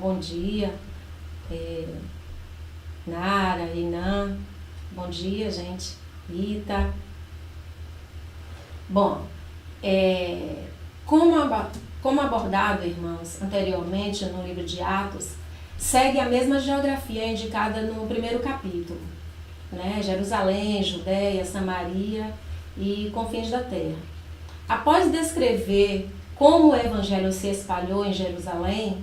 bom dia. Nara, Inan, bom dia, gente. Rita. Bom, como abordado, irmãos, anteriormente no livro de Atos, segue a mesma geografia indicada no primeiro capítulo, né? Jerusalém, Judéia, Samaria e confins da terra. Após descrever como o evangelho se espalhou em Jerusalém,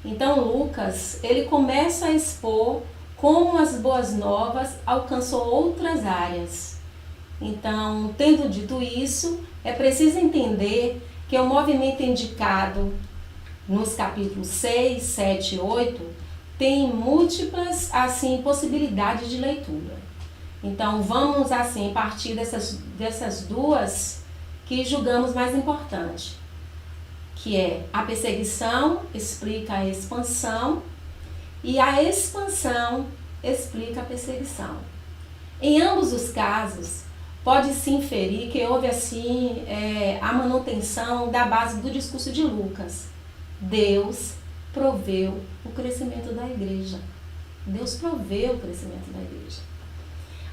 então Lucas, ele começa a expor como as boas novas alcançou outras áreas. Então, tendo dito isso, é preciso entender que o movimento indicado nos capítulos 6, 7 e 8 tem múltiplas, assim, possibilidades de leitura. Então, vamos, assim, partir dessas duas que julgamos mais importante, que é a perseguição explica a expansão e a expansão explica a perseguição. Em ambos os casos, pode-se inferir que houve assim a manutenção da base do discurso de Lucas. Deus proveu o crescimento da igreja. Deus proveu o crescimento da igreja.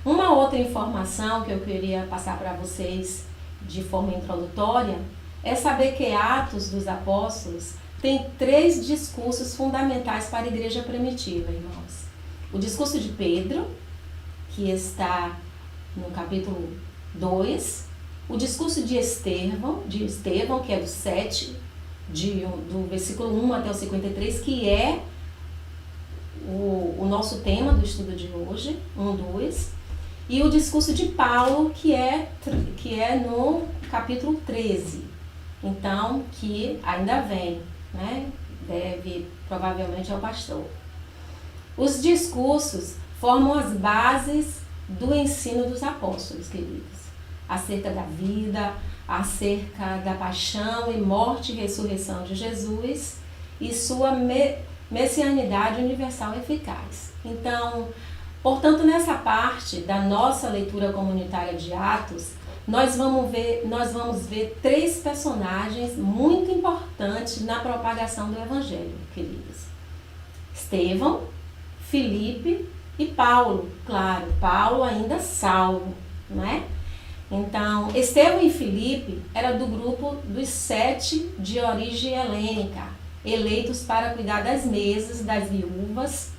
Uma outra informação que eu queria passar para vocês de forma introdutória é saber que Atos dos Apóstolos tem 3 discursos fundamentais para a igreja primitiva, irmãos. O discurso de Pedro, que está no capítulo 2, o discurso de Estevão, que é do 7, do versículo 1 até o 53, que é o nosso tema do estudo de hoje, 1, 2, e o discurso de Paulo, que é no capítulo 13, então, que ainda vem, né? Deve, provavelmente, ao pastor. Os discursos formam as bases do ensino dos apóstolos, queridos, acerca da vida, acerca da paixão e morte e ressurreição de Jesus e sua messianidade universal eficaz. Então, portanto, nessa parte da nossa leitura comunitária de Atos, nós vamos ver 3 personagens muito importantes na propagação do Evangelho, queridos. Estevão, Filipe e Paulo. Claro, Paulo ainda Saulo, não é? Então, Estevão e Filipe eram do grupo dos 7 de origem helênica, eleitos para cuidar das mesas, das viúvas.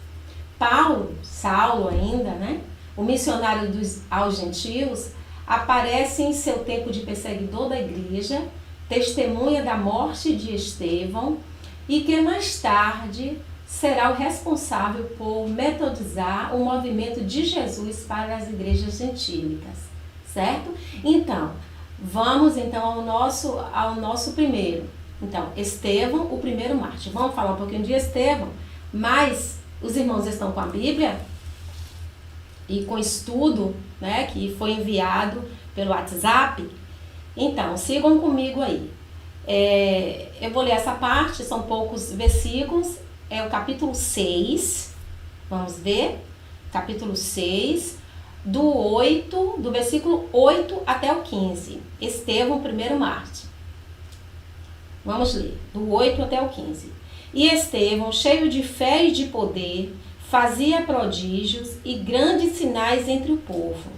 Paulo, Saulo ainda, né? O missionário aos gentios, aparece em seu tempo de perseguidor da igreja, testemunha da morte de Estevão e que mais tarde será o responsável por metodizar o movimento de Jesus para as igrejas gentílicas, certo? Então, vamos então ao nosso primeiro. Então, Estevão, o primeiro mártir. Vamos falar um pouquinho de Estevão, mas os irmãos estão com a Bíblia e com estudo, né, que foi enviado pelo WhatsApp. Então, sigam comigo aí. Eu vou ler essa parte, são poucos versículos. É o capítulo 6, vamos ver, capítulo 6, do versículo 8 até o 15. Estevão, primeiro mártir. Vamos ler, do 8 até o 15. E Estevão, cheio de fé e de poder, fazia prodígios e grandes sinais entre o povo.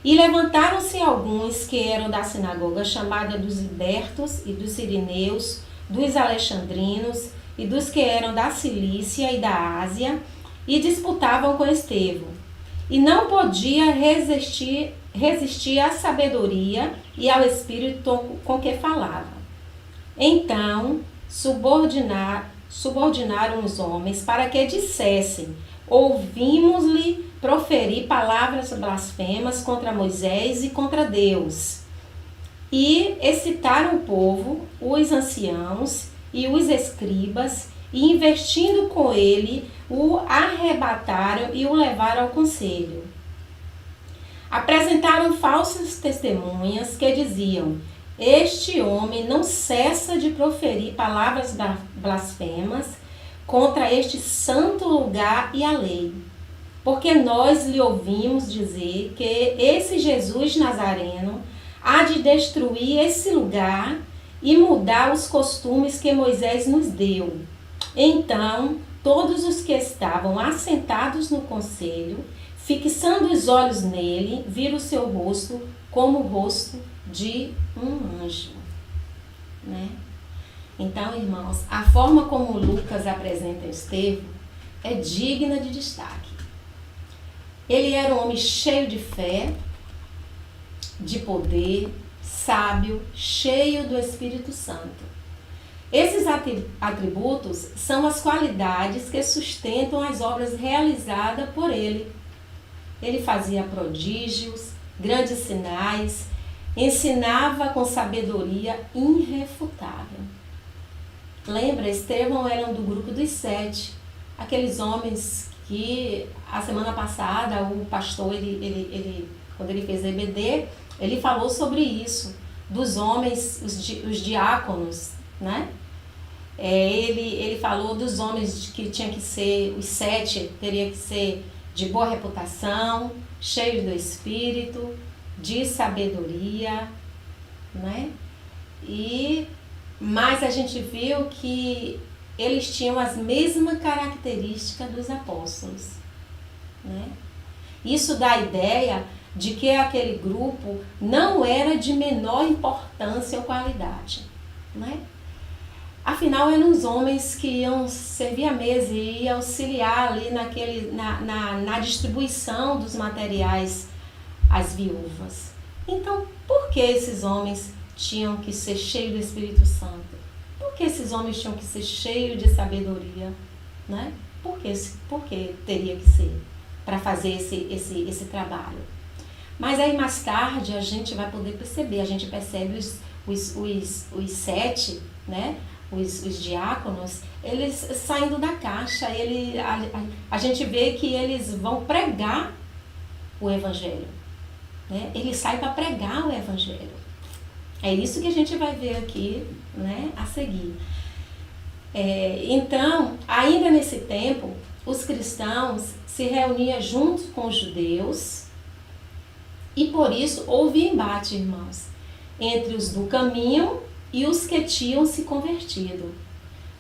E levantaram-se alguns que eram da sinagoga chamada dos libertos e dos sirineus, dos alexandrinos e dos que eram da Cilícia e da Ásia, e disputavam com Estevão. E não podia resistir à sabedoria e ao espírito com que falava. Então, subordinaram os homens para que dissessem: ouvimos-lhe proferir palavras blasfemas contra Moisés e contra Deus. E excitaram o povo, os anciãos e os escribas, e investindo com ele, o arrebataram e o levaram ao conselho. Apresentaram falsas testemunhas que diziam: este homem não cessa de proferir palavras blasfemas contra este santo lugar e a lei. Porque nós lhe ouvimos dizer que esse Jesus Nazareno há de destruir esse lugar e mudar os costumes que Moisés nos deu. Então, todos os que estavam assentados no conselho, fixando os olhos nele, viram o seu rosto como o rosto de um anjo, né? Então, irmãos, a forma como Lucas apresenta Estevão é digna de destaque. Ele era um homem cheio de fé, de poder, sábio, cheio do Espírito Santo. Esses atributos são as qualidades que sustentam as obras realizadas por ele. Ele fazia prodígios, grandes sinais, ensinava com sabedoria irrefutável. Lembra, Estevão era do grupo dos 7, aqueles homens que a semana passada o pastor, quando ele fez EBD, ele falou sobre isso, dos homens, os diáconos, né? Ele falou dos homens que tinha que ser, os 7, teria que ser de boa reputação, cheios do Espírito, de sabedoria, né? Mas a gente viu que eles tinham as mesmas características dos apóstolos, né? Isso dá a ideia de que aquele grupo não era de menor importância ou qualidade, né? Afinal, eram os homens que iam servir a mesa e iam auxiliar ali na distribuição dos materiais às viúvas. Então, por que esses homens tinham que ser cheios do Espírito Santo? Por que esses homens tinham que ser cheios de sabedoria, né? Por que teria que ser para fazer esse trabalho? Mas aí mais tarde a gente vai poder perceber, a gente percebe os 7, né? Os diáconos, eles saindo da caixa, a gente vê que eles vão pregar o Evangelho, né? Eles saem para pregar o Evangelho. É isso que a gente vai ver aqui, né, a seguir. Então, ainda nesse tempo, os cristãos se reuniam junto com os judeus e por isso houve embate, irmãos, entre os do caminho e os que tinham se convertido.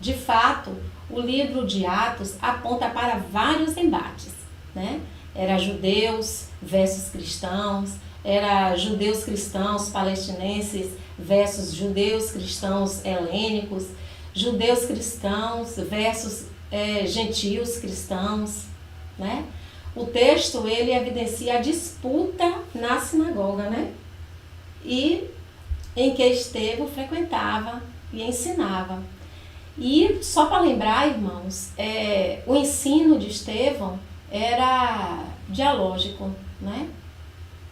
De fato, o livro de Atos aponta para vários embates, né? Era judeus versus cristãos, era judeus cristãos palestinenses versus judeus cristãos helênicos, judeus cristãos versus gentios cristãos, né? O texto, ele evidencia a disputa na sinagoga, né? E em que Estevão frequentava e ensinava. E só para lembrar, irmãos, o ensino de Estevão era dialógico, né?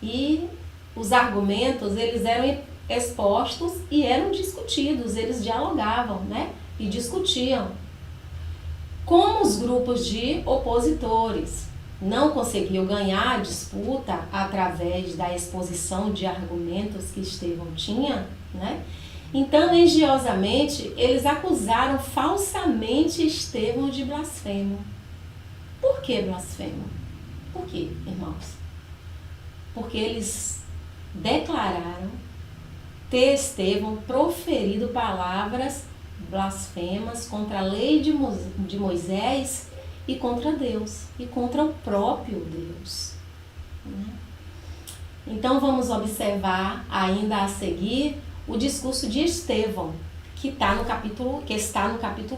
E os argumentos, eles eram expostos e eram discutidos, eles dialogavam, né? E discutiam. Como os grupos de opositores não conseguiam ganhar a disputa através da exposição de argumentos que Estevão tinha, né? Então, engenhosamente, eles acusaram falsamente Estevão de blasfemo. Por que blasfemo? Por quê, irmãos? Porque eles declararam ter Estevão proferido palavras blasfemas contra a lei de Moisés e contra Deus, e contra o próprio Deus, né? Então vamos observar ainda a seguir o discurso de Estevão, que está no capítulo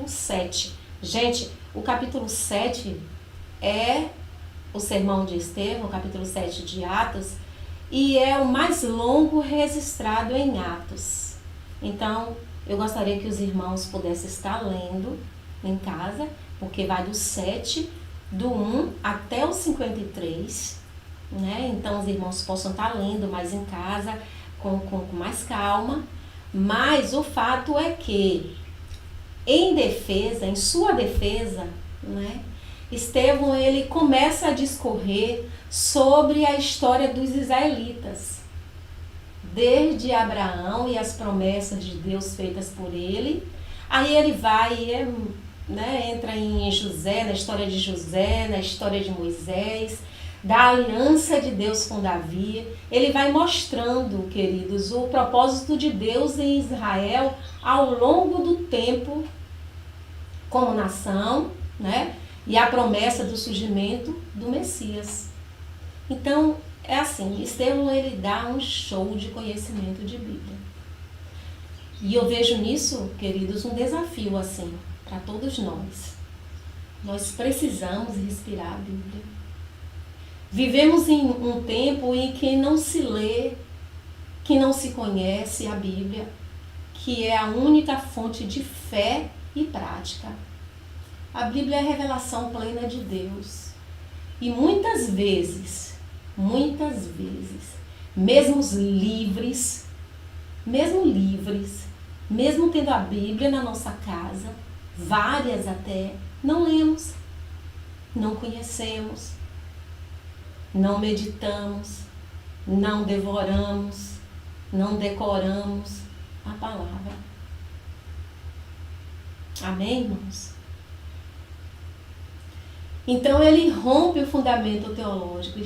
7. Gente, o capítulo 7 é o sermão de Estevão, o capítulo 7 de Atos, e é o mais longo registrado em Atos. Então, eu gostaria que os irmãos pudessem estar lendo em casa, porque vai do 7, do 1 até o 53, né? Então os irmãos possam estar lendo mais em casa, com mais calma, mas o fato é que, em sua defesa, né, Estevão, ele começa a discorrer sobre a história dos israelitas, desde Abraão e as promessas de Deus feitas por ele. Aí ele vai entra em José, na história de José, na história de Moisés, da aliança de Deus com Davi. Ele vai mostrando, queridos, o propósito de Deus em Israel ao longo do tempo, como nação, né? E a promessa do surgimento do Messias. Então, é assim, Estevão ele dá um show de conhecimento de Bíblia. E eu vejo nisso, queridos, um desafio assim, para todos nós. Nós precisamos respirar a Bíblia. Vivemos em um tempo em que não se lê, que não se conhece a Bíblia, que é a única fonte de fé e prática. A Bíblia é a revelação plena de Deus. E muitas vezes, mesmo livres, mesmo tendo a Bíblia na nossa casa, várias até, não lemos, não conhecemos, não meditamos, não devoramos, não decoramos a palavra. Amém, irmãos? Então ele rompe o fundamento teológico,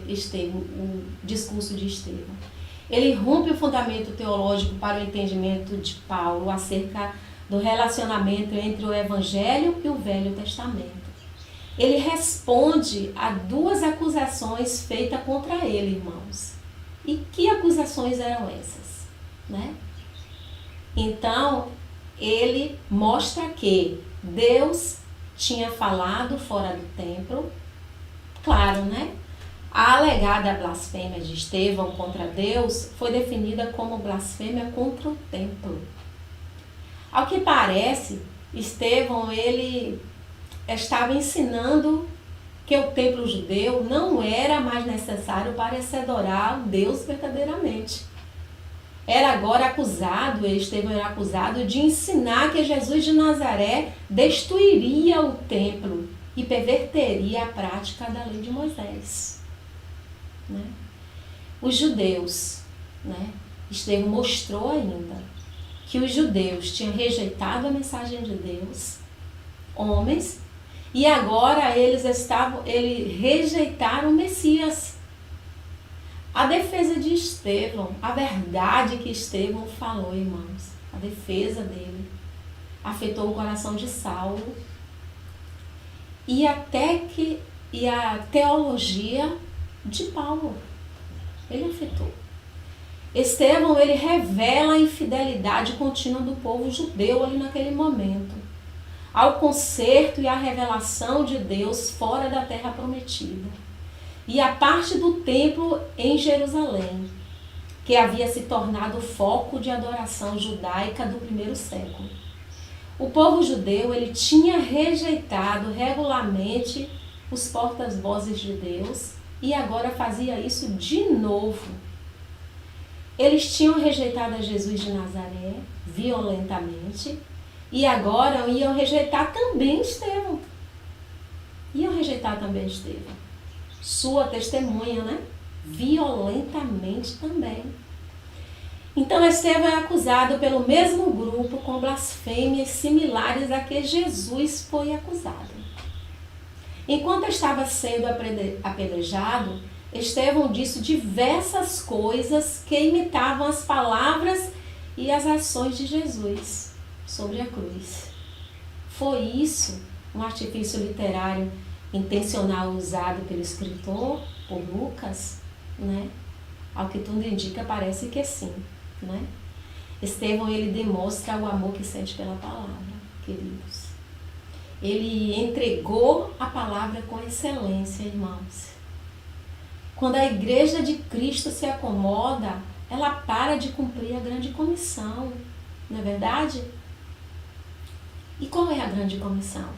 Estevão, o discurso de Estevão. Ele rompe o fundamento teológico para o entendimento de Paulo acerca do relacionamento entre o Evangelho e o Velho Testamento. Ele responde a duas acusações feitas contra ele, irmãos. E que acusações eram essas, né? Então, ele mostra que Deus tinha falado fora do templo, claro, né? A alegada blasfêmia de Estevão contra Deus foi definida como blasfêmia contra o templo. Ao que parece, Estevão, ele estava ensinando que o templo judeu não era mais necessário para se adorar Deus verdadeiramente. Estevão era acusado de ensinar que Jesus de Nazaré destruiria o templo e perverteria a prática da lei de Moisés. Né? Os judeus, né? Estevão mostrou ainda que os judeus tinham rejeitado a mensagem de Deus, homens, e agora eles rejeitaram o Messias. A defesa de Estevão, a verdade que Estevão falou, irmãos, a defesa dele afetou o coração de Saulo e a teologia de Paulo. Ele afetou. Estevão, ele revela a infidelidade contínua do povo judeu ali naquele momento, ao conserto e à revelação de Deus fora da terra prometida. E a parte do templo em Jerusalém, que havia se tornado foco de adoração judaica do primeiro século. O povo judeu, ele tinha rejeitado regularmente os porta-vozes de Deus e agora fazia isso de novo. Eles tinham rejeitado a Jesus de Nazaré violentamente e agora iam rejeitar também Estevão. Sua testemunha, né? Violentamente também. Então Estevão é acusado pelo mesmo grupo com blasfêmias similares a que Jesus foi acusado. Enquanto estava sendo apedrejado, Estevão disse diversas coisas que imitavam as palavras e as ações de Jesus sobre a cruz. Foi isso um artifício literário intencional usado pelo escritor, por Lucas, né? Ao que tudo indica, parece que sim, né? Estevão, ele demonstra o amor que sente pela palavra, queridos. Ele entregou a palavra com excelência, irmãos. Quando a igreja de Cristo se acomoda, ela para de cumprir a grande comissão, não é verdade? E qual é a grande comissão?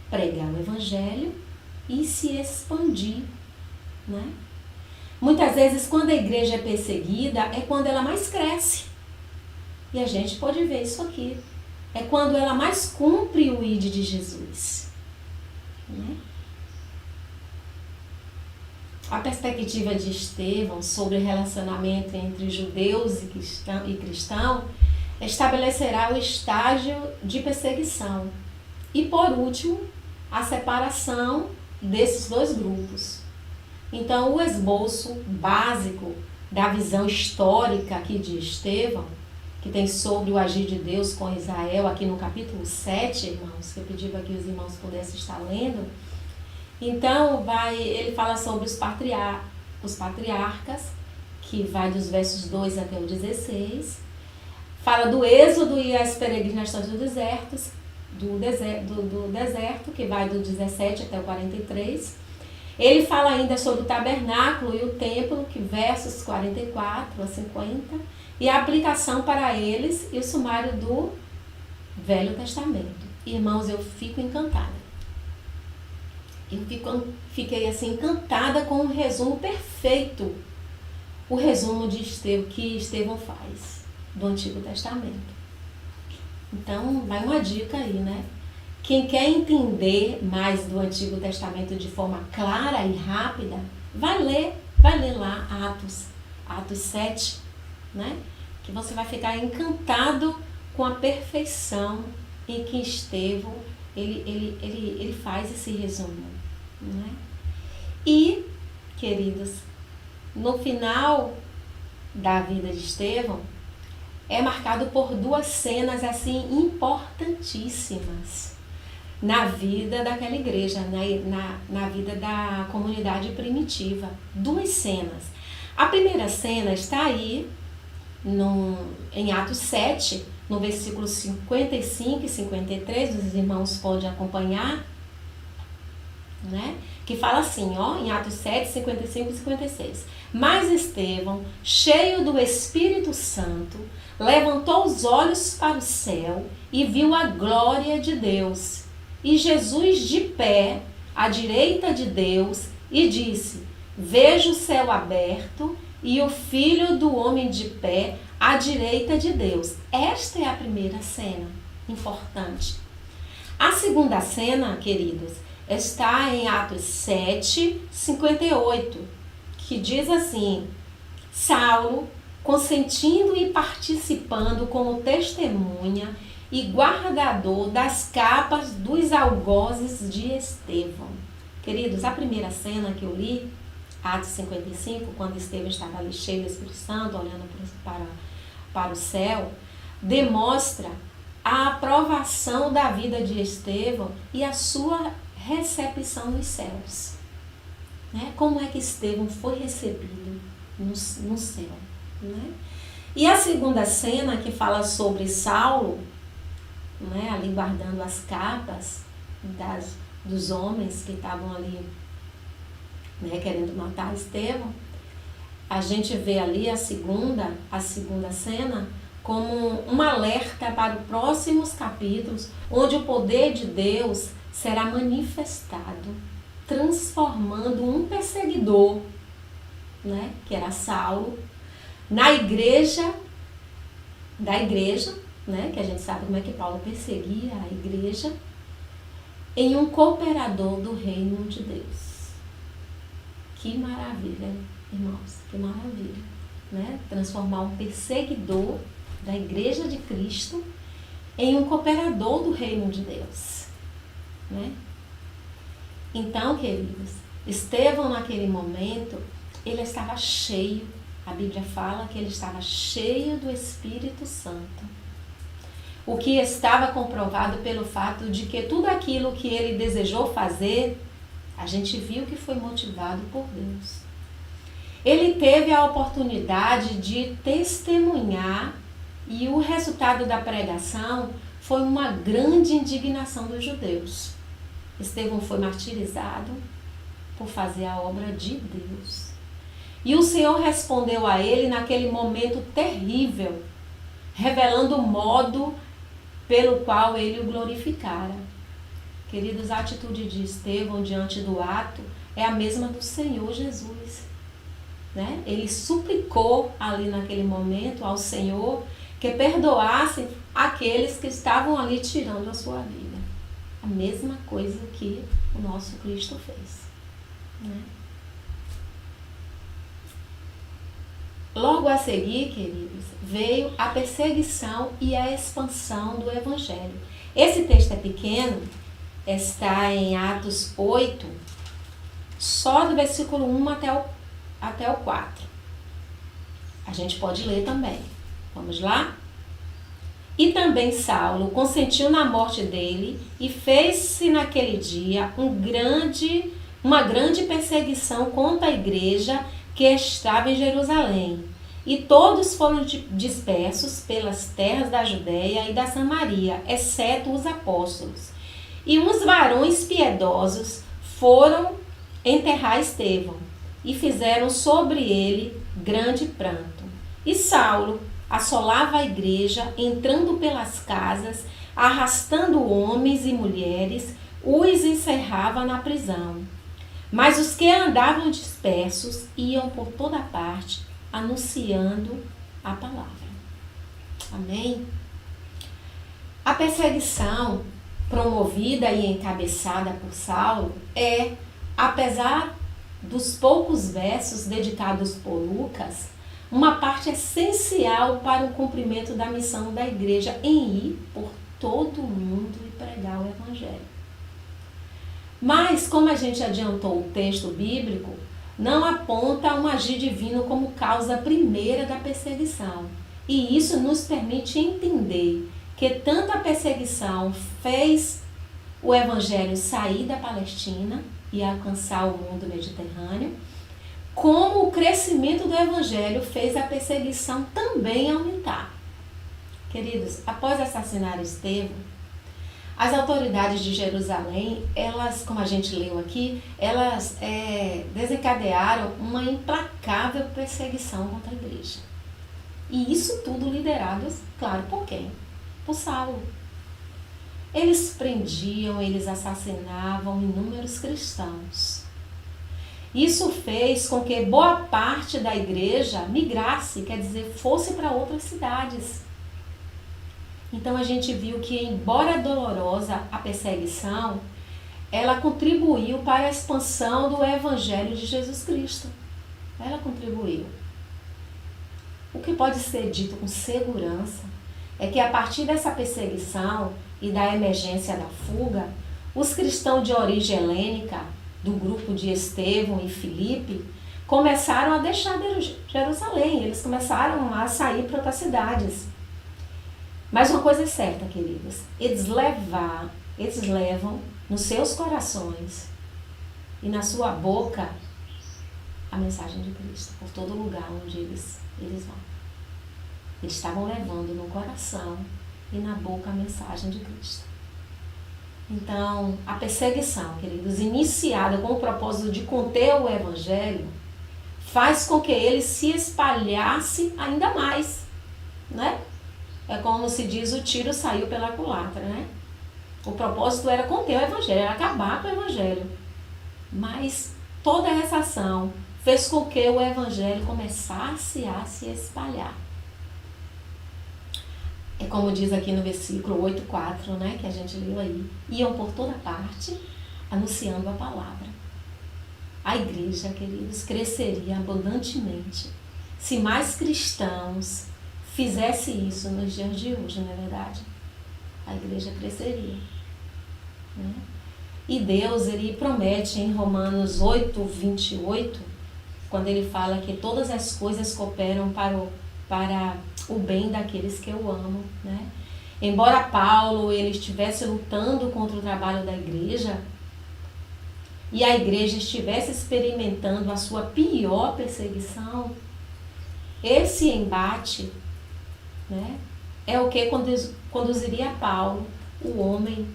Pregar o evangelho e se expandir, né? Muitas vezes, quando a igreja é perseguida, é quando ela mais cresce. E a gente pode ver isso aqui. É quando ela mais cumpre o ID de Jesus, né? A perspectiva de Estevão sobre o relacionamento entre judeus e cristão estabelecerá o estágio de perseguição. E, por último, a separação desses dois grupos. Então, o esboço básico da visão histórica aqui de Estevão que tem sobre o agir de Deus com Israel, aqui no capítulo 7, irmãos, que eu pedi para que os irmãos pudessem estar lendo. Então, ele fala sobre os patriarcas, que vai dos versos 2 até o 16. Fala do êxodo e as peregrinações do deserto, que vai do 17 até o 43. Ele fala ainda sobre o tabernáculo e o templo, que versos 44 a 50, e a aplicação para eles e o sumário do Velho Testamento. Irmãos, eu fico encantada. Fiquei assim encantada com o resumo perfeito, o resumo que Estevão faz do Antigo Testamento. Então, vai uma dica aí, né? Quem quer entender mais do Antigo Testamento de forma clara e rápida, vai ler lá Atos 7, né? Que você vai ficar encantado com a perfeição em que Estevão ele faz esse resumo, né? E, queridos, no final da vida de Estevão, é marcado por duas cenas assim importantíssimas na vida daquela igreja, na vida da comunidade primitiva. Duas cenas. A primeira cena está aí em Atos 7, no versículo 55 e 53, os irmãos podem acompanhar, né? Que fala assim, ó, em Atos 7, 55 e 56. Mas Estevão, cheio do Espírito Santo, levantou os olhos para o céu e viu a glória de Deus, e Jesus de pé, à direita de Deus, e disse: vejo o céu aberto e o Filho do Homem de pé, à direita de Deus. Esta é a primeira cena importante. A segunda cena, queridos, está em Atos 7, 58, que diz assim: Saulo, consentindo e participando como testemunha e guardador das capas dos algozes de Estevão. Queridos, a primeira cena que eu li, Atos 55, quando Estevão estava ali cheio do Espírito Santo, olhando para o céu, demonstra a aprovação da vida de Estevão e a sua recepção nos céus. Né? Como é que Estevão foi recebido no céu? Né? E a segunda cena, que fala sobre Saulo, né, ali guardando as capas dos homens que estavam ali, né, querendo matar Estevão, a gente vê ali a segunda cena como um alerta para os próximos capítulos, onde o poder de Deus será manifestado, transformando um perseguidor, né, que era Saulo, da igreja, né, que a gente sabe como é que Paulo perseguia a igreja, em um cooperador do reino de Deus. Que maravilha, irmãos, que maravilha, né? Transformar um perseguidor da igreja de Cristo em um cooperador do reino de Deus, né? Então, queridos, Estevão naquele momento, ele estava cheio, a Bíblia fala que ele estava cheio do Espírito Santo. O que estava comprovado pelo fato de que tudo aquilo que ele desejou fazer, a gente viu que foi motivado por Deus. Ele teve a oportunidade de testemunhar e o resultado da pregação foi uma grande indignação dos judeus. Estevão foi martirizado por fazer a obra de Deus. E o Senhor respondeu a ele naquele momento terrível, revelando o modo pelo qual ele o glorificara. Queridos, a atitude de Estevão diante do ato é a mesma do Senhor Jesus, né? Ele suplicou ali naquele momento ao Senhor que perdoasse aqueles que estavam ali tirando a sua vida. A mesma coisa que o nosso Cristo fez, né? Logo a seguir, queridos, veio a perseguição e a expansão do Evangelho. Esse texto é pequeno, está em Atos 8, só do versículo 1 até o 4. A gente pode ler também. Vamos lá? E também Saulo consentiu na morte dele e fez-se naquele dia uma grande perseguição contra a igreja que estava em Jerusalém. E todos foram dispersos pelas terras da Judéia e da Samaria, exceto os apóstolos. E uns varões piedosos foram enterrar Estevão e fizeram sobre ele grande pranto. E Saulo assolava a igreja, entrando pelas casas, arrastando homens e mulheres, os encerrava na prisão. Mas os que andavam dispersos iam por toda parte, anunciando a palavra. Amém? A perseguição promovida e encabeçada por Saulo apesar dos poucos versos dedicados por Lucas, uma parte essencial para o cumprimento da missão da igreja em ir por todo o mundo e pregar o evangelho. Mas, como a gente adiantou o texto bíblico, não aponta um agir divino como causa primeira da perseguição. E isso nos permite entender que tanto a perseguição fez o evangelho sair da Palestina e alcançar o mundo mediterrâneo, como o crescimento do evangelho fez a perseguição também aumentar. Queridos, após assassinar Estevão, as autoridades de Jerusalém, elas, como a gente leu aqui, elas desencadearam uma implacável perseguição contra a igreja. E isso tudo liderado, claro, por quem? Por Saulo. Eles prendiam, eles assassinavam inúmeros cristãos. Isso fez com que boa parte da igreja migrasse, quer dizer, fosse para outras cidades. Então a gente viu que, embora dolorosa a perseguição, ela contribuiu para a expansão do Evangelho de Jesus Cristo. Ela contribuiu. O que pode ser dito com segurança é que, a partir dessa perseguição e da emergência da fuga, os cristãos de origem helênica, do grupo de Estevão e Filipe, começaram a deixar Jerusalém. Eles começaram a sair para outras cidades. Mas uma coisa é certa, queridos, eles levam nos seus corações e na sua boca a mensagem de Cristo, por todo lugar onde eles vão. Eles estavam levando no coração e na boca a mensagem de Cristo. Então, a perseguição, queridos, iniciada com o propósito de conter o evangelho, faz com que ele se espalhasse ainda mais, né? É como se diz, o tiro saiu pela culatra, né? O propósito era conter o evangelho, era acabar com o evangelho. Mas toda essa ação fez com que o evangelho começasse a se espalhar. É como diz aqui no versículo 8:4, né, que a gente leu aí. Iam por toda parte, anunciando a palavra. A igreja, queridos, cresceria abundantemente se mais cristãos fizessem isso nos dias de hoje, não é verdade? A igreja cresceria. Né? E Deus, ele promete em Romanos 8:28, quando ele fala que todas as coisas cooperam para o bem daqueles que eu amo, né? Embora Paulo ele estivesse lutando contra o trabalho da igreja e a igreja estivesse experimentando a sua pior perseguição, esse embate, né, é o que conduziria Paulo, o homem,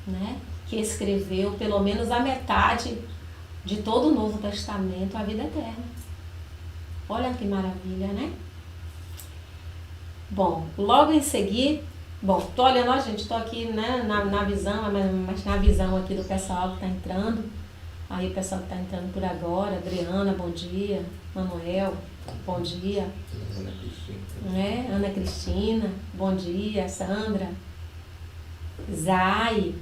né, que escreveu pelo menos a metade de todo o Novo Testamento, a vida eterna. Olha que maravilha, né? Bom, logo em seguida, tô olhando, gente, tô aqui, né, na visão, mas na visão aqui do pessoal que está entrando. Aí o pessoal que está entrando por agora, Adriana, bom dia, Manuel, bom dia. Ana Cristina, bom dia, Sandra, Zai,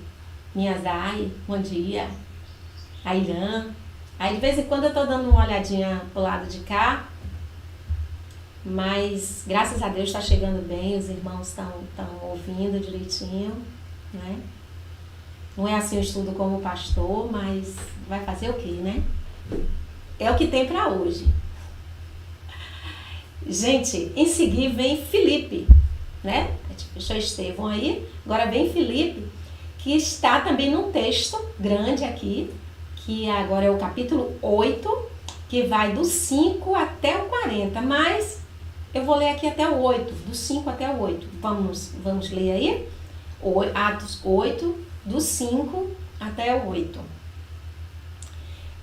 minha Zai, bom dia, a Irã. Aí de vez em quando eu tô dando uma olhadinha pro lado de cá, mas graças a Deus está chegando bem, os irmãos estão ouvindo direitinho, né? Não é assim o estudo como pastor, mas vai fazer o quê, né? É o que tem para hoje. Gente, em seguida vem Filipe, né? gente. Fechou Estevão aí. Agora vem Filipe, que está também num texto grande aqui, que agora é o capítulo 8, que vai do 5 até o 40. Mas eu vou ler aqui até o 8, do 5 até o 8. Vamos ler aí? Atos 8, do 5 até o 8.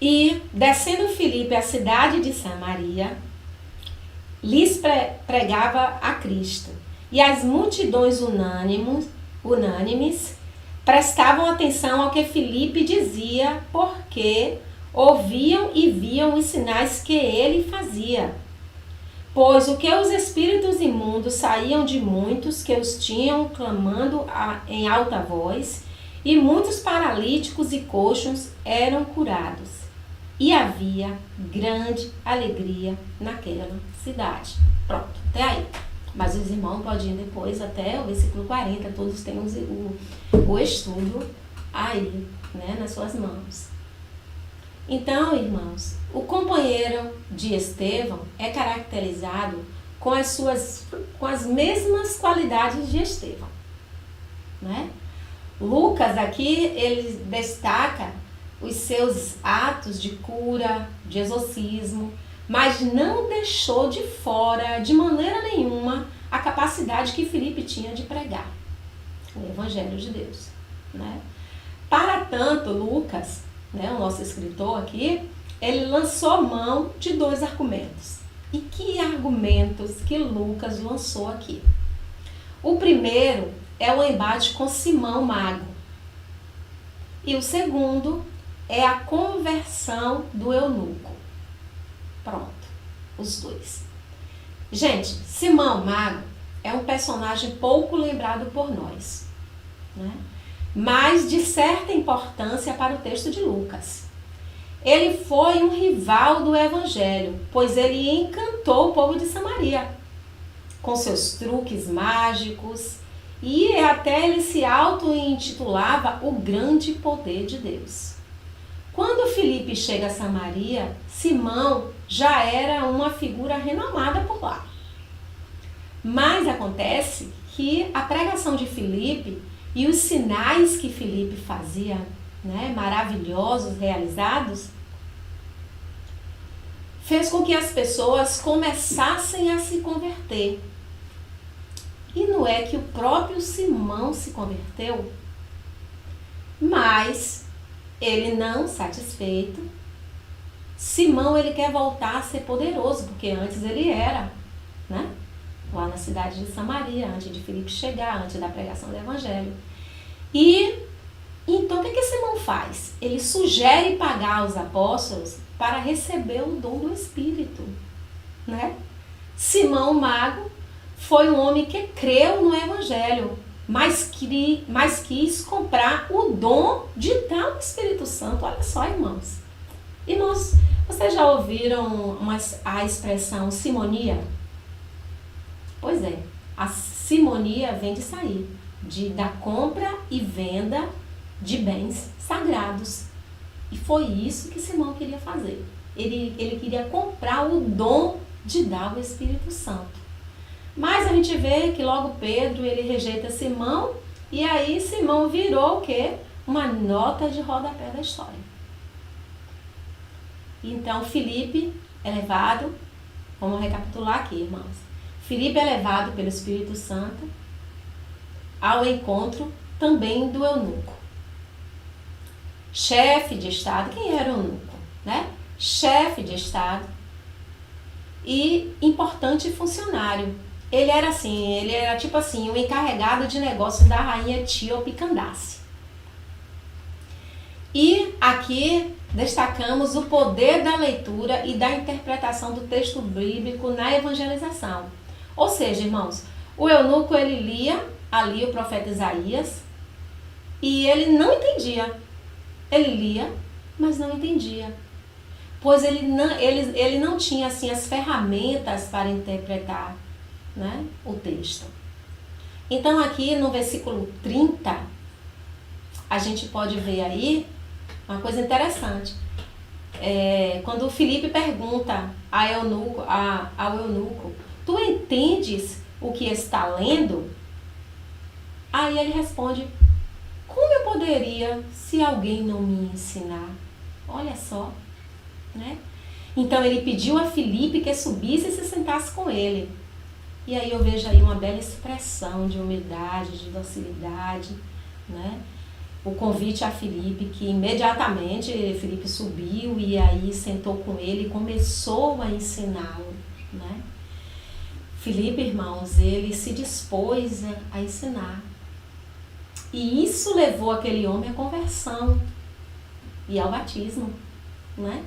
E, descendo Filipe à cidade de Samaria, lhes pregava a Cristo. E as multidões unânimes prestavam atenção ao que Filipe dizia, porque ouviam e viam os sinais que ele fazia. Pois o que os espíritos imundos saíam de muitos que os tinham clamando em alta voz, e muitos paralíticos e coxos eram curados. E havia grande alegria naquela cidade. Pronto, até aí. Mas os irmãos podem ir depois até o versículo 40, todos têm o estudo aí, né, nas suas mãos. Então, irmãos, o companheiro de Estevão é caracterizado com as mesmas qualidades de Estevão, né? Lucas aqui, ele destaca os seus atos de cura, de exorcismo, mas não deixou de fora, de maneira nenhuma, a capacidade que Filipe tinha de pregar o Evangelho de Deus, né? Para tanto, Lucas, né, o nosso escritor aqui, ele lançou mão de 2 argumentos. E que argumentos que Lucas lançou aqui? O primeiro é o embate com Simão Mago. E o segundo é a conversão do eunuco. Pronto, os 2. Gente, Simão Mago é um personagem pouco lembrado por nós, né? Mas de certa importância para o texto de Lucas. Ele foi um rival do Evangelho, pois ele encantou o povo de Samaria com seus truques mágicos, e até ele se auto-intitulava o grande poder de Deus. Quando Filipe chega a Samaria, Simão já era uma figura renomada por lá. Mas acontece que a pregação de Filipe e os sinais que Filipe fazia, né, maravilhosos, realizados, fez com que as pessoas começassem a se converter. E não é que o próprio Simão se converteu, mas ele não satisfeito, Simão ele quer voltar a ser poderoso, porque antes ele era, né? Lá na cidade de Samaria, antes de Filipe chegar, antes da pregação do Evangelho. E então o que Simão faz? Ele sugere pagar aos apóstolos para receber o dom do Espírito, né? Simão Mago foi um homem que creu no Evangelho, mas quis comprar o dom de dar o Espírito Santo. Olha só, irmãos. Irmãos, vocês já ouviram a expressão simonia? Pois é, a simonia vem de sair, da compra e venda de bens sagrados. E foi isso que Simão queria fazer. Ele queria comprar o dom de dar o Espírito Santo. Mas a gente vê que logo Pedro, ele rejeita Simão, e aí Simão virou o quê? Uma nota de rodapé da história. Então Filipe é levado, vamos recapitular aqui, irmãos. Filipe é levado pelo Espírito Santo ao encontro também do eunuco. Chefe de Estado, quem era o eunuco, né? Chefe de Estado e importante funcionário. Ele era tipo assim, o encarregado de negócios da rainha Etíope Candace. E aqui destacamos o poder da leitura e da interpretação do texto bíblico na evangelização. Ou seja, irmãos, o eunuco ele lia ali o profeta Isaías e ele não entendia. Ele lia, mas não entendia. Pois ele não tinha assim as ferramentas para interpretar, né, o texto. Então aqui no versículo 30, a gente pode ver aí uma coisa interessante. Quando Filipe pergunta ao eunuco, tu entendes o que está lendo? Aí ele responde, como eu poderia se alguém não me ensinar? Olha só, né? Então ele pediu a Filipe que subisse e se sentasse com ele. E aí eu vejo aí uma bela expressão de humildade, de docilidade, né? O convite a Filipe, que imediatamente Filipe subiu e aí sentou com ele e começou a ensiná-lo, né? Filipe, irmãos, ele se dispôs a ensinar. E isso levou aquele homem à conversão e ao batismo, né?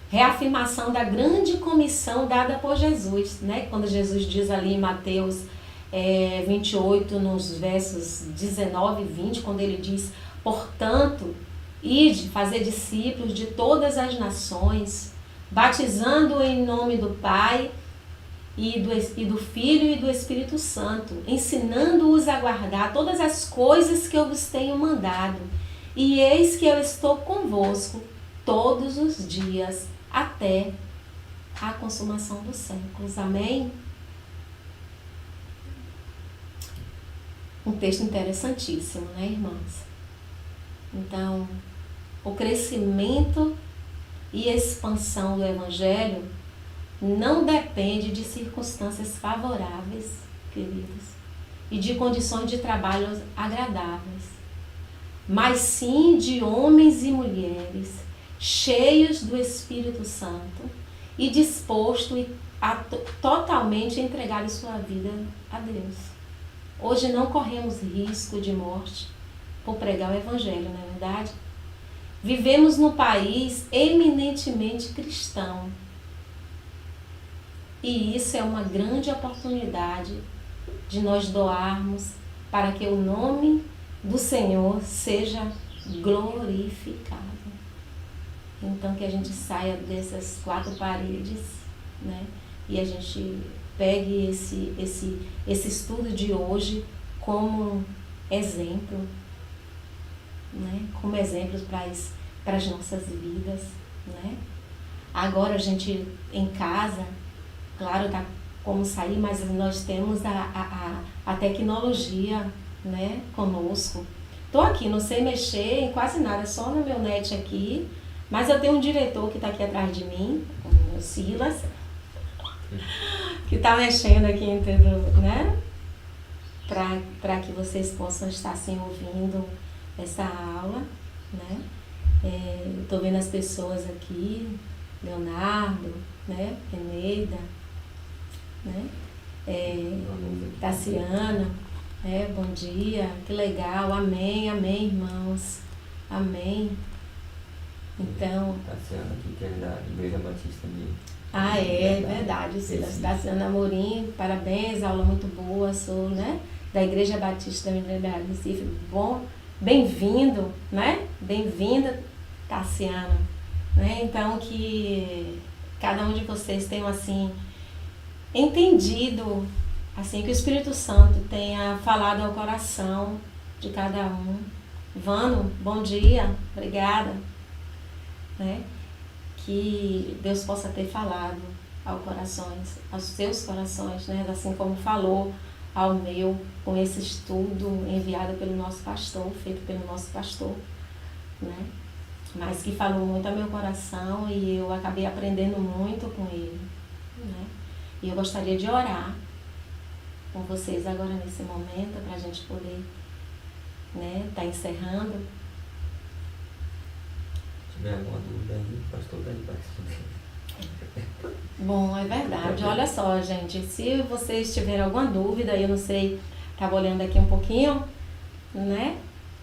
Reafirmação da grande comissão dada por Jesus, né? Quando Jesus diz ali em Mateus 28, nos versos 19 e 20, quando ele diz, portanto, ide fazer discípulos de todas as nações, batizando em nome do Pai e do Filho e do Espírito Santo, ensinando-os a guardar todas as coisas que eu vos tenho mandado. E eis que eu estou convosco todos os dias, até a consumação dos séculos. Amém? Um texto interessantíssimo, né, irmãos? Então, o crescimento e expansão do Evangelho não depende de circunstâncias favoráveis, queridos, e de condições de trabalho agradáveis, mas sim de homens e mulheres cheios do Espírito Santo e dispostos a totalmente entregar sua vida a Deus. Hoje não corremos risco de morte por pregar o Evangelho, não é verdade? Vivemos num país eminentemente cristão. E isso é uma grande oportunidade de nós doarmos para que o nome do Senhor seja glorificado. Então, que a gente saia dessas 4 paredes, né? E a gente pegue esse estudo de hoje como exemplo, né? Como exemplos para as nossas vidas, né? Agora a gente em casa, claro, tá como sair, mas nós temos a tecnologia, né, conosco. Tô aqui, não sei mexer em quase nada, só no meu net aqui, mas eu tenho um diretor que está aqui atrás de mim, o Silas, que está mexendo aqui, entendeu, né? Para que vocês possam estar assim ouvindo essa aula, né? Estou vendo as pessoas aqui, Leonardo, né? Eneida, né? Tassiana, bom dia, que legal, amém, amém, irmãos, amém. Então, Tassiana aqui, que é da Igreja Batista verdade, Silas, Tassiana Amorim, parabéns, aula muito boa, sou, né, da Igreja Batista da Mineirada Recife. Bom, bem-vindo, né, bem-vinda, Tassiana, né, então que cada um de vocês tenham, assim, entendido, assim, que o Espírito Santo tenha falado ao coração de cada um. Vano, bom dia, obrigada. Né? Que Deus possa ter falado aos seus corações, né? Assim como falou ao meu, com esse estudo enviado pelo nosso pastor, feito pelo nosso pastor, né? Mas que falou muito ao meu coração e eu acabei aprendendo muito com ele, né? E eu gostaria de orar com vocês agora nesse momento, para a gente poder, né, tá encerrando. Se tiver alguma dúvida aí, o pastor está aí para responder. Bom, é verdade. Olha só, gente, se vocês tiverem alguma dúvida, eu não sei, estava olhando aqui um pouquinho, né?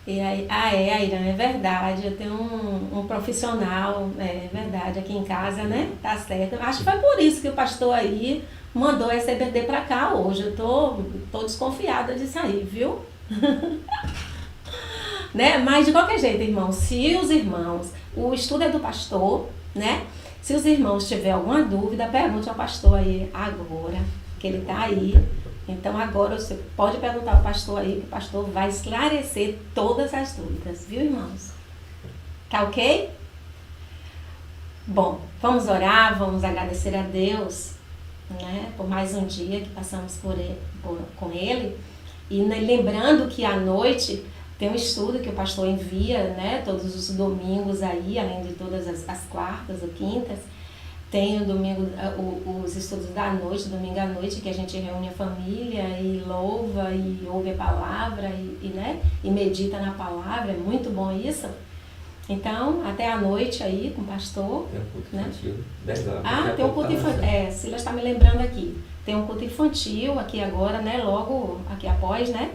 E aí, Aira, é verdade, eu tenho um profissional, é verdade, aqui em casa, né? Tá certo. Acho que foi por isso que o pastor aí mandou essa EBD para cá hoje. Eu tô desconfiada disso aí, viu? Né? Mas de qualquer jeito, irmãos, se os irmãos, o estudo é do pastor, né? Se os irmãos tiverem alguma dúvida, pergunte ao pastor aí agora, que ele tá aí. Então agora você pode perguntar ao pastor aí, que o pastor vai esclarecer todas as dúvidas, viu, irmãos? Tá ok? Bom, vamos orar, vamos agradecer a Deus, né, por mais um dia que passamos com ele. E lembrando que à noite tem um estudo que o pastor envia, né, todos os domingos aí, além de todas as quartas ou quintas, tem o domingo, os estudos da noite, domingo à noite, que a gente reúne a família e louva e ouve a palavra né, e medita na palavra, é muito bom isso. Então, até a noite aí com o pastor. Tem um culto né? infantil, 10 horas. Tem um culto infantil, Silas está me lembrando aqui. Tem um culto infantil aqui agora, né, logo aqui após, né,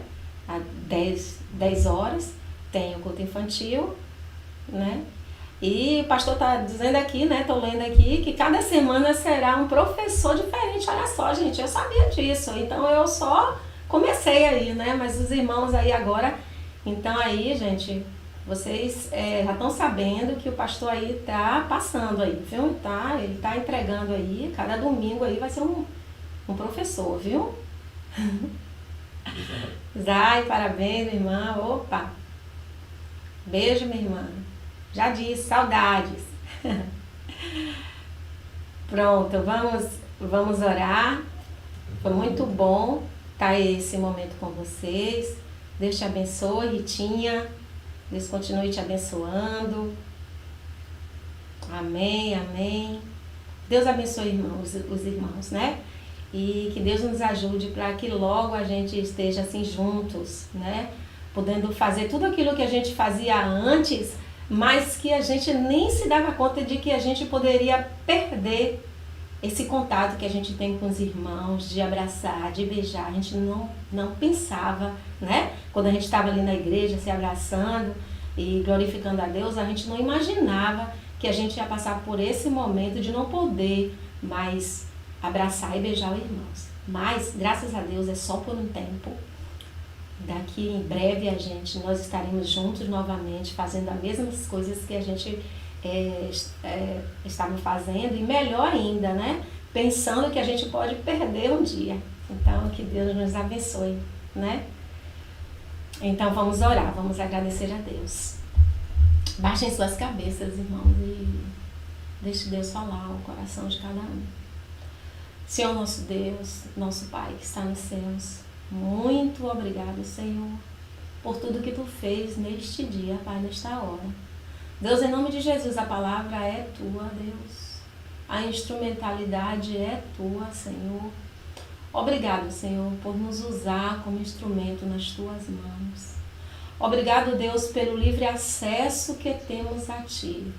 às 10 horas, tem o culto infantil, né. E o pastor está dizendo aqui, né, estou lendo aqui, que cada semana será um professor diferente. Olha só, gente, eu sabia disso, então eu só comecei aí, né, mas os irmãos aí agora, então aí, gente, vocês já estão sabendo que o pastor aí está passando aí, viu? Ele está entregando aí, cada domingo aí vai ser um professor, viu? Zay, parabéns, minha irmã, opa, beijo, minha irmã. Já disse, saudades. Pronto, vamos orar. Foi muito bom estar esse momento com vocês. Deus te abençoe, Ritinha. Deus continue te abençoando. Amém, amém. Deus abençoe os irmãos, né? E que Deus nos ajude para que logo a gente esteja assim juntos, né? Podendo fazer tudo aquilo que a gente fazia antes, mas que a gente nem se dava conta de que a gente poderia perder esse contato que a gente tem com os irmãos, de abraçar, de beijar. A gente não pensava, né? Quando a gente estava ali na igreja se abraçando e glorificando a Deus, a gente não imaginava que a gente ia passar por esse momento de não poder mais abraçar e beijar os irmãos. Mas, graças a Deus, é só por um tempo. Daqui em breve nós estaremos juntos novamente, fazendo as mesmas coisas que a gente estava fazendo, e melhor ainda, né? Pensando que a gente pode perder um dia. Então, que Deus nos abençoe, né? Então, vamos orar, vamos agradecer a Deus. Baixem suas cabeças, irmãos, e deixe Deus falar o coração de cada um. Senhor nosso Deus, nosso Pai que está nos céus, muito obrigado, Senhor, por tudo que Tu fez neste dia, Pai, nesta hora. Deus, em nome de Jesus, a palavra é Tua, Deus. A instrumentalidade é Tua, Senhor. Obrigado, Senhor, por nos usar como instrumento nas Tuas mãos. Obrigado, Deus, pelo livre acesso que temos a Ti.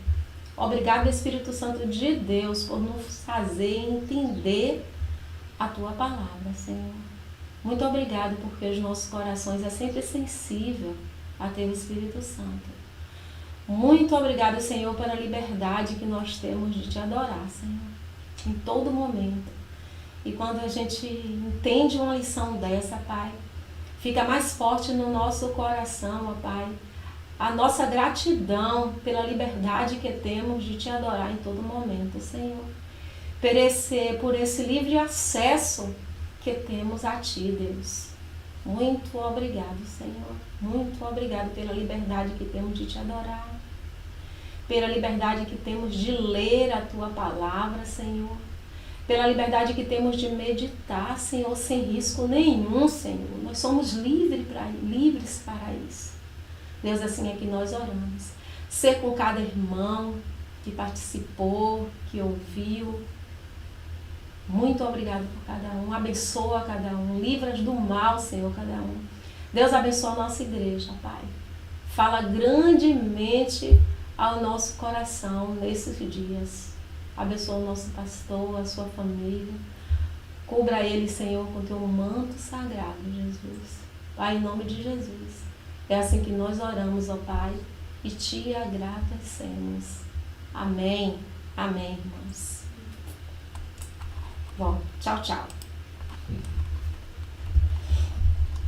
Obrigado, Espírito Santo de Deus, por nos fazer entender a Tua palavra, Senhor. Muito obrigado, porque os nossos corações é sempre sensível a Teu Espírito Santo. Muito obrigado, Senhor, pela liberdade que nós temos de Te adorar, Senhor, em todo momento. E quando a gente entende uma lição dessa, Pai, fica mais forte no nosso coração, ó Pai, a nossa gratidão pela liberdade que temos de Te adorar em todo momento, Senhor. Por esse livre acesso que temos a Ti, Deus. Muito obrigado, Senhor. Muito obrigado pela liberdade que temos de Te adorar. Pela liberdade que temos de ler a Tua palavra, Senhor. Pela liberdade que temos de meditar, Senhor, sem risco nenhum, Senhor. Nós somos livres para isso. Deus, assim é que nós oramos. Ser com cada irmão que participou, que ouviu. Muito obrigado por cada um. Abençoa cada um. Livra-nos do mal, Senhor, cada um. Deus abençoa a nossa igreja, Pai. Fala grandemente ao nosso coração nesses dias. Abençoa o nosso pastor, a sua família. Cubra ele, Senhor, com teu manto sagrado, Jesus. Pai, em nome de Jesus. É assim que nós oramos, ó Pai, e Te agradecemos. Amém. Amém, irmãos. Bom, tchau, tchau.